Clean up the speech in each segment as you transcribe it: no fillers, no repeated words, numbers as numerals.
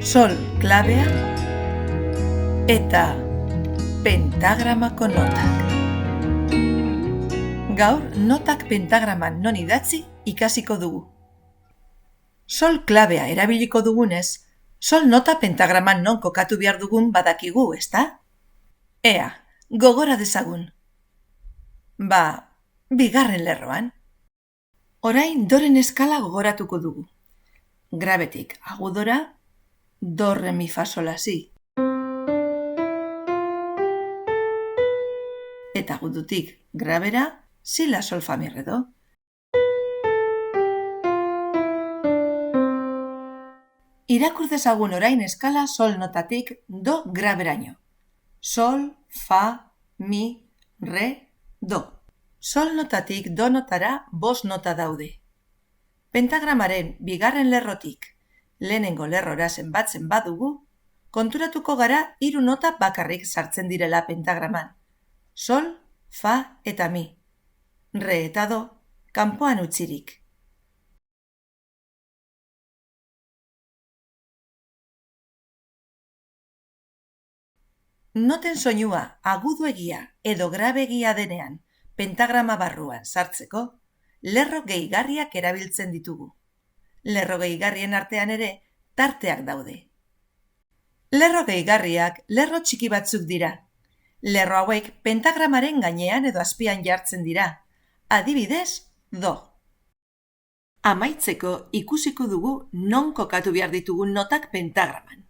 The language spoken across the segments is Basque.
sol klabea eta pentagramako notak. Gaur notak pentagraman non idatzi ikasiko dugu. Sol klabea erabiliko dugunez, sol nota pentagraman non kokatu behar dugun badakigu, ezta? Ea, gogora dezagun. Bigarren lerroan. Orain doren eskala gogoratuko dugu. Grabetik agudora, do, re, mi, fa, sol, la, si. Eta agudutik grabera, si, la, sol, fa, mi, re, do. Irakur dezagun orain eskala sol notatik do graberaino. Sol, fa, mi, re, do. Sol notatik do notara 5 nota daude. Pentagramaren bigarren lerrotik lehenengo lerrora zenbatzen badugu, konturatuko gara 3 nota bakarrik sartzen direla pentagraman. Sol, fa eta mi. Re eta do, kanpoan utzirik. Noten soinua aguduegia edo grabegia denean pentagrama barruan sartzeko, lerro gehigarriak erabiltzen ditugu. Lerro gehigarrien artean ere tarteak daude. Lerro gehigarriak lerro txiki batzuk dira. Lerro hauek pentagramaren gainean edo azpian jartzen dira. Adibidez, do. Amaitzeko ikusiko dugu non kokatu behar ditugun notak pentagraman.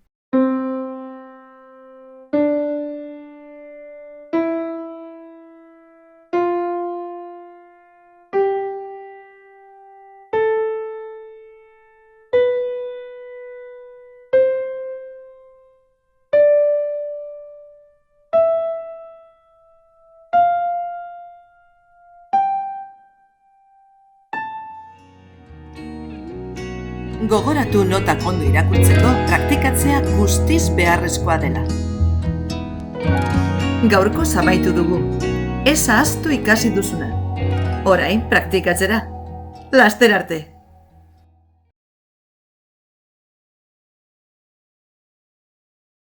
Gogoratu notak ondo irakurtzeko praktikatzea guztiz beharrezkoa dela. Gaurko amaitu dugu. Ez ahaztu ikasi duzuna. Orain praktikatzera. Laster arte!